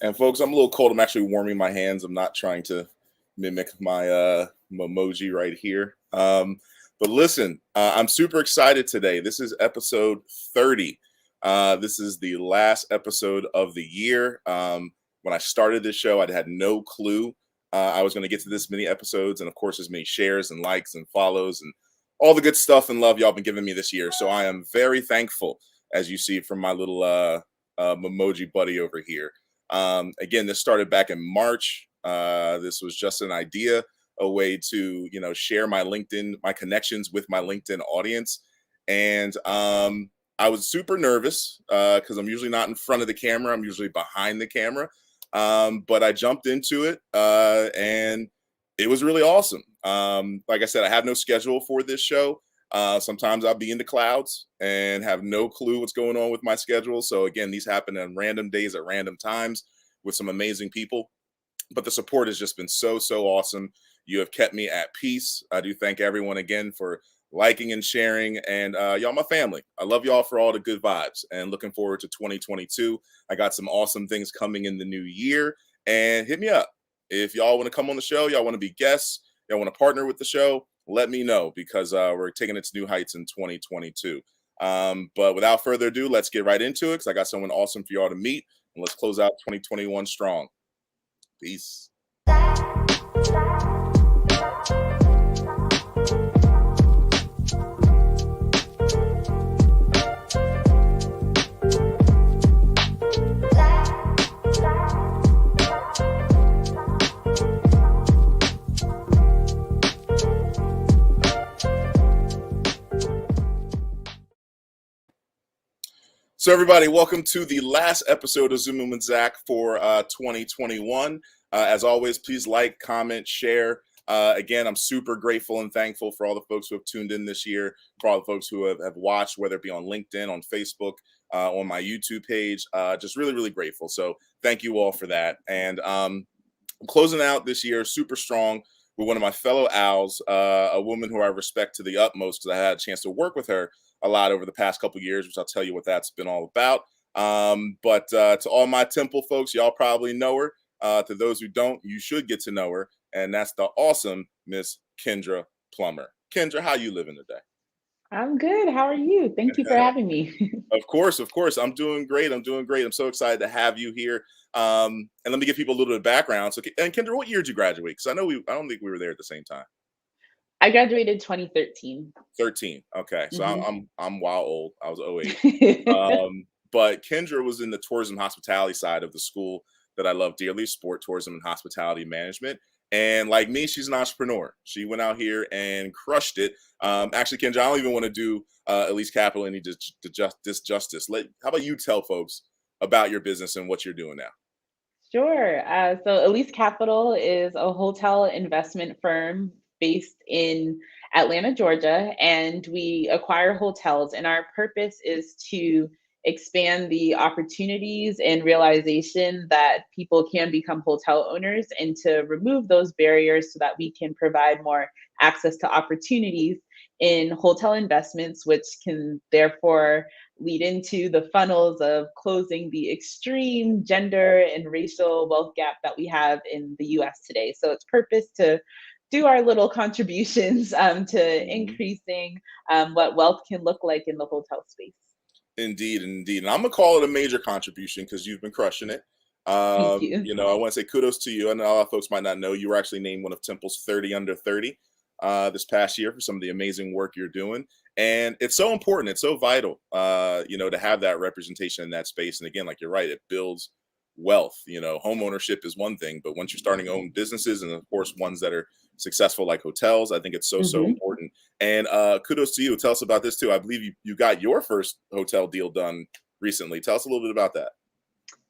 And folks, I'm a little cold. I'm actually warming my hands. I'm not trying to mimic my emoji right here. But listen, I'm super excited today. This is episode 30. This is the last episode of the year. When I started this show, I had no clue I was going to get to this many episodes, and of course, as many shares and likes and follows and all the good stuff and love y'all been giving me this year. So I am very thankful, as you see from my little emoji buddy over here. Again, this started back in March. This was just an idea, a way to, share my connections with my LinkedIn audience. And I was super nervous because I'm usually not in front of the camera. I'm usually behind the camera. But I jumped into it and it was really awesome. Like I said, I have no schedule for this show. Sometimes I'll be in the clouds and have no clue what's going on with my schedule. So again, these happen on random days at random times with some amazing people. But the support has just been so awesome. You have kept me at peace. I do thank everyone again for liking and sharing. And y'all, my family. I love y'all for all the good vibes and looking forward to 2022. I got some awesome things coming in the new year. And hit me up. If y'all want to come on the show, y'all want to be guests, y'all want to partner with the show, let me know because we're taking it to new heights in 2022. But without further ado, let's get right into it because I got someone awesome for y'all to meet. And let's close out 2021 strong. Peace. So everybody, welcome to the last episode of Zoom with Zach for 2021. As always, please like, comment, share. Again, I'm super grateful and thankful for all the folks who have tuned in this year, for all the folks who have watched, whether it be on LinkedIn, on Facebook, on my YouTube page. Just really grateful. So thank you all for that. And I'm closing out this year super strong with one of my fellow owls, a woman who I respect to the utmost because I had a chance to work with her a lot over the past couple years, which I'll tell you what that's been all about. But to all my Temple folks, y'all probably know her. To those who don't, you should get to know her. And that's the awesome Miss Kendra Plummer. Kendra, how you living today? I'm good. How are you? Thank you for having me. Of course. I'm doing great. I'm so excited to have you here. And let me give people a little bit of background. So, and Kendra, what year did you graduate? Because I don't think we were there at the same time. I graduated 2013. 13. Okay. So Mm-hmm. I'm wild old. I was 08. But Kendra was in the tourism hospitality side of the school that I love dearly, sport, tourism, and hospitality management. And like me, she's an entrepreneur. She went out here and crushed it. Actually, Kendra, I don't even want to do Elise Capital any disjustice. How about you tell folks about your business and what you're doing now? Sure. So Elise Capital is a hotel investment firm based in Atlanta, Georgia, and we acquire hotels. And our purpose is to expand the opportunities and realization that people can become hotel owners and to remove those barriers so that we can provide more access to opportunities in hotel investments, which can therefore lead into the funnels of closing the extreme gender and racial wealth gap that we have in the US today. So it's purpose to do our little contributions to increasing what wealth can look like in the hotel space. Indeed. And I'm going to call it a major contribution because you've been crushing it. Thank you. I want to say kudos to you. I know a lot of folks might not know you were actually named one of Temple's 30 under 30 this past year for some of the amazing work you're doing. And it's so important. It's so vital, to have that representation in that space. And again, like you're right, it builds wealth. Home ownership is one thing, but once you're starting own businesses and of course ones that are successful like hotels, I think it's so Mhm. important. And kudos to you. Tell us about this too. I believe you got your first hotel deal done recently. Tell us a little bit about that.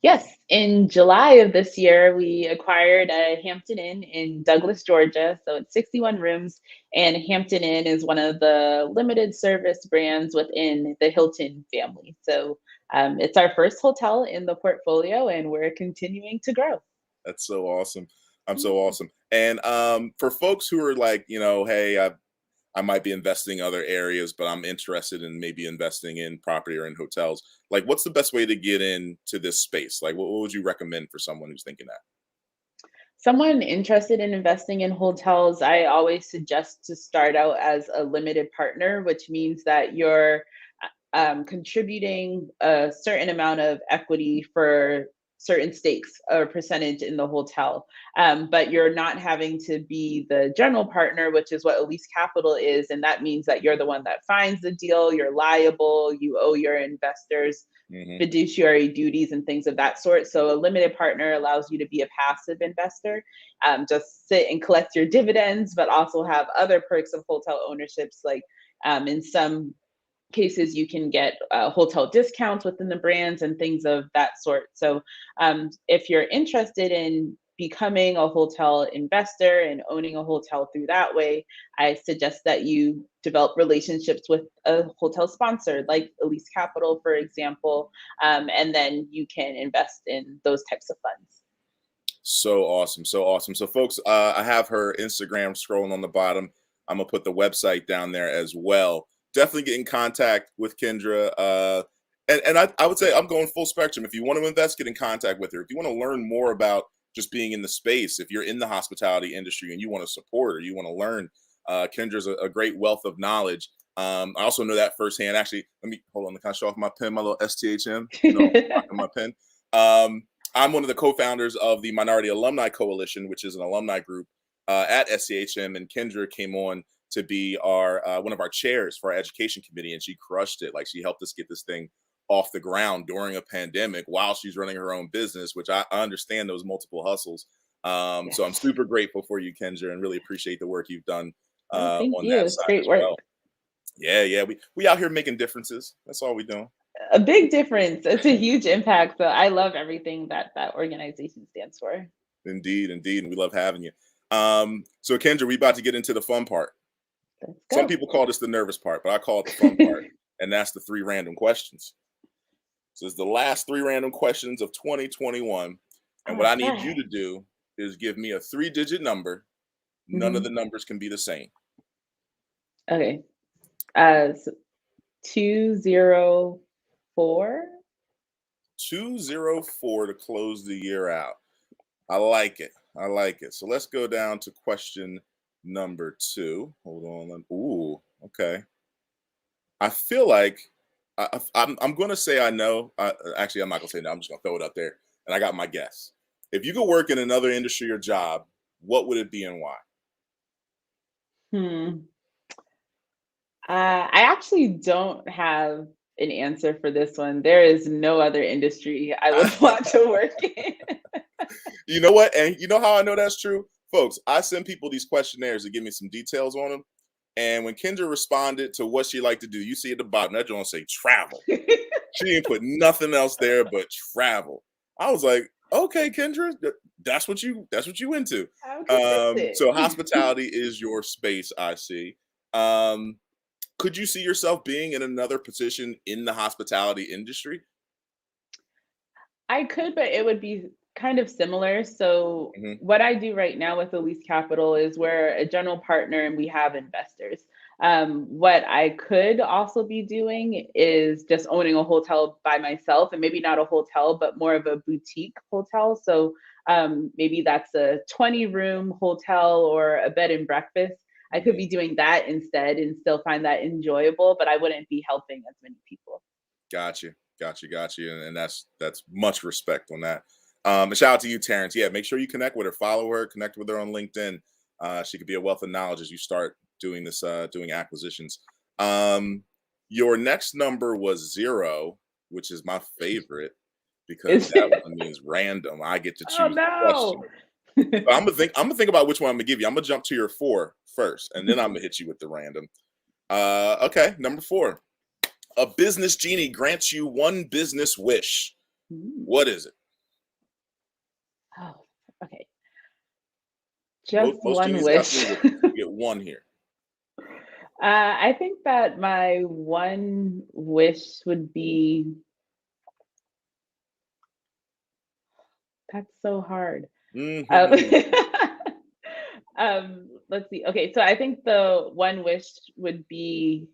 Yes, in July of this year, we acquired a Hampton Inn in Douglas, Georgia. So it's 61 rooms, and Hampton Inn is one of the limited service brands within the Hilton family. So it's our first hotel in the portfolio, and we're continuing to grow. That's so awesome. I'm so awesome. And for folks who are like, hey, I might be investing other areas, but I'm interested in maybe investing in property or in hotels. Like, what's the best way to get into this space? Like, what would you recommend for someone who's thinking that? Someone interested in investing in hotels, I always suggest to start out as a limited partner, which means that you're contributing a certain amount of equity for certain stakes or percentage in the hotel. But you're not having to be the general partner, which is what Elise Capital is. And that means that you're the one that finds the deal, you're liable, you owe your investors Hmm. fiduciary duties and things of that sort. So a limited partner allows you to be a passive investor, just sit and collect your dividends, but also have other perks of hotel ownerships, like in some cases you can get hotel discounts within the brands and things of that sort. So if you're interested in becoming a hotel investor and owning a hotel through that way, I suggest that you develop relationships with a hotel sponsor like Elise Capital, for example, and then you can invest in those types of funds. So awesome, so awesome. So, folks, I have her Instagram scrolling on the bottom. I'm gonna put the website down there as well. Definitely get in contact with Kendra. And I would say I'm going full spectrum. If you want to invest, get in contact with her. If you want to learn more about just being in the space, if you're in the hospitality industry and you want to support or you want to learn, Kendra's a great wealth of knowledge. I also know that firsthand. Actually, let me hold on. Can I show off my pen, my little STHM? You know, I'm rocking my pen. Um, I'm one of the co-founders of the Minority Alumni Coalition, which is an alumni group at SCHM. And Kendra came on to be our one of our chairs for our education committee, and she crushed it. Like, she helped us get this thing off the ground during a pandemic while she's running her own business, which I understand those multiple hustles. So I'm Yes. super grateful for you, Kendra, and really appreciate the work you've done Oh, thank on you. that It's side great as work. well. Yeah, yeah, we out here making differences. That's all we doing. A big difference. It's a huge impact. So I love everything that that organization stands for. Indeed, indeed, and we love having you. So Kendra, we about to get into the fun part. Let's Some go. people call this the nervous part, but I call it the fun part, and that's the three random questions. So it's the last three random questions of 2021, and what All I need you right. to do is give me a three-digit number. None of the Mhm. numbers can be the same. Okay. So 204. 204 to close the year out. I like it. I like it. So let's go down to question number two. Hold on. Ooh, okay. I feel like I'm going to say I know. Actually, I'm not going to say no. I'm just going to throw it up there. And I got my guess. If you could work in another industry or job, what would it be and why? Hmm. I actually don't have an answer for this one. There is no other industry I would want to work in. You know what? And you know how I know that's true? Folks, I send people these questionnaires to give me some details on them. And when Kendra responded to what she liked to do, you see at the bottom, that joint say travel. She didn't put nothing else there but travel. I was like, okay, Kendra, that's what you into. I'm So consistent. hospitality is your space, I see. Um, could you see yourself being in another position in the hospitality industry? I could, but it would be kind of similar. So, Hmm. what I do right now with Elise Capital is we're a general partner and we have investors. What I could also be doing is just owning a hotel by myself, and maybe not a hotel, but more of a boutique hotel. So, maybe that's a 20-room hotel or a bed and breakfast. I could be Hmm. doing that instead and still find that enjoyable, but I wouldn't be helping as many people. Gotcha, gotcha, gotcha, and that's much respect on that. And shout out to you, Terrence. Yeah, make sure you connect with her, follow her, connect with her on LinkedIn. She could be a wealth of knowledge as you start doing this, doing acquisitions. Um, your next number was zero, which is my favorite because Is that one means random. I get to Oh choose the no. question. So I'm gonna think about which one I'm gonna give you. I'm gonna jump to your four first, and then I'm gonna hit you with the random. Okay, number four. A business genie grants you one business wish. Mm. What is it? Oh, okay. Just Most one genies got three wish. wishes. You get one here. I think that my one wish would be that's so hard. Um, Hmm. Let's see. Okay, so I think the one wish would be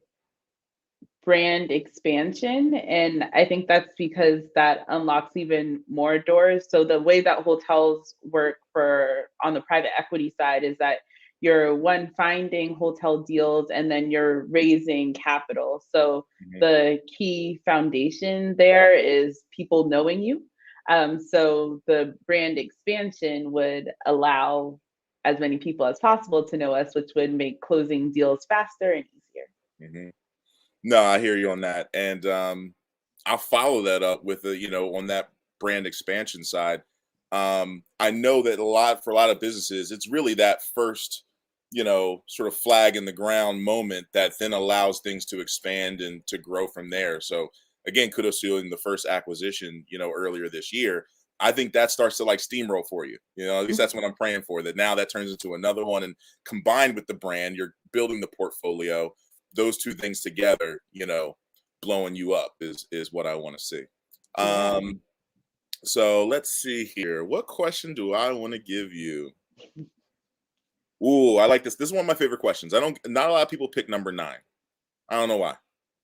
brand expansion. And I think that's because that unlocks even more doors. So the way that hotels work for on the private equity side is that you're one finding hotel deals and then you're raising capital. So Mhm. the key foundation there is people knowing you. So the brand expansion would allow as many people as possible to know us, which would make closing deals faster and easier. Mhm. No, I hear you on that, and I'll follow that up with on that brand expansion side. I know that for a lot of businesses, it's really that first, sort of flag in the ground moment that then allows things to expand and to grow from there. So again, kudos to you in the first acquisition, earlier this year. I think that starts to like steamroll for you. At least that's what I'm praying for. That now that turns into another one, and combined with the brand, you're building the portfolio. Those two things together, blowing you up is what I want to see. Yeah. Um, so let's see here. What question do I want to give you? Ooh, I like this. This is one of my favorite questions. I don't Not a lot of people pick number 9. I don't know why.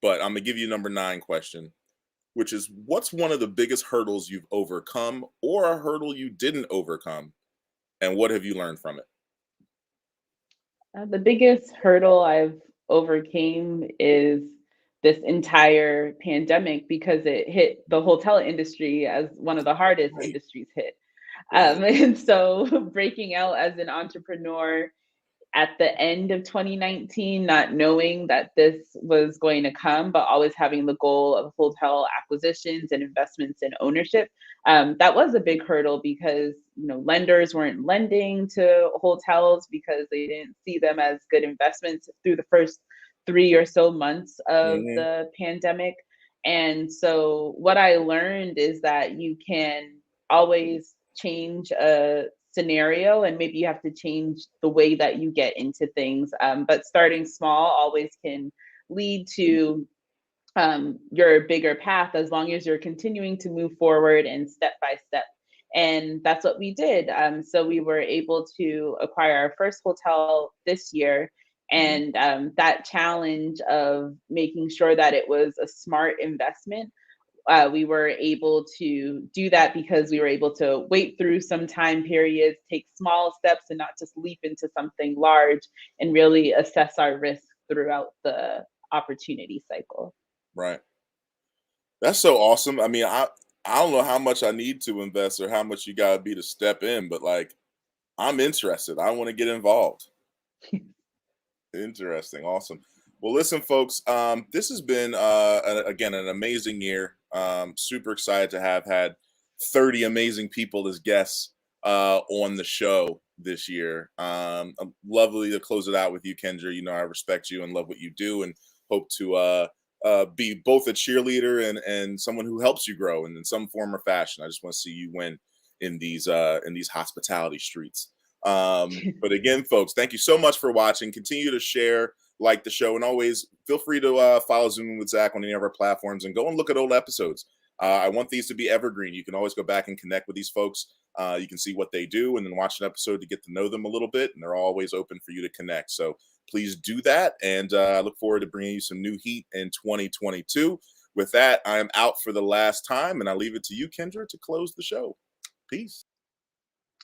But I'm gonna give you number 9 question, which is what's one of the biggest hurdles you've overcome or a hurdle you didn't overcome, and what have you learned from it? The biggest hurdle I've overcame is this entire pandemic because it hit the hotel industry as one of the hardest Right, industries hit. right. And so breaking out as an entrepreneur at the end of 2019, not knowing that this was going to come, but always having the goal of hotel acquisitions and investments and ownership. That was a big hurdle because lenders weren't lending to hotels because they didn't see them as good investments through the first 3 or so months of Mhm. the pandemic. And so what I learned is that you can always change a scenario and maybe you have to change the way that you get into things, but starting small always can lead to your bigger path as long as you're continuing to move forward and step by step. And that's what we did. So we were able to acquire our first hotel this year. Mhm. And that challenge of making sure that it was a smart investment, we were able to do that because we were able to wait through some time periods, take small steps, and not just leap into something large, and really assess our risk throughout the opportunity cycle. Right. That's so awesome. I mean, I don't know how much I need to invest or how much you gotta be to step in, but like I'm interested. I want to get involved. Interesting. Awesome. Well, listen, folks. This has been again an amazing year. Super excited to have had 30 amazing people as guests on the show this year. Lovely to close it out with you, Kendra. I respect you and love what you do, and hope to be both a cheerleader and someone who helps you grow in some form or fashion. I just want to see you win in these hospitality streets. But again, folks, thank you so much for watching. Continue to share, like the show, and always feel free to follow Zooming with Zach on any of our platforms and go and look at old episodes. I want these to be evergreen. You can always go back and connect with these folks. You can see what they do and then watch an episode to get to know them a little bit. And they're always open for you to connect. So please do that. And I look forward to bringing you some new heat in 2022. With that, I am out for the last time, and I leave it to you, Kendra, to close the show. Peace.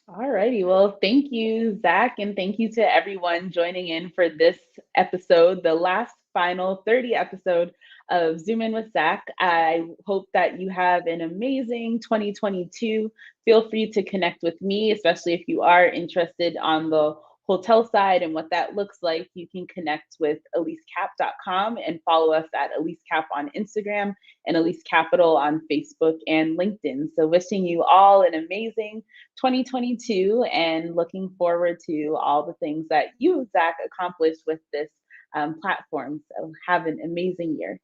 All righty. Well, thank you, Zach, and thank you to everyone joining in for this episode, the last final 30 episode of Zoom In with Zach. I hope that you have an amazing 2022. Feel free to connect with me, especially if you are interested on the hotel side and what that looks like. You can connect with EliseCap.com and follow us at EliseCap on Instagram and Elise Capital on Facebook and LinkedIn. So wishing you all an amazing 2022 and looking forward to all the things that you, Zach, accomplished with this platform. So have an amazing year.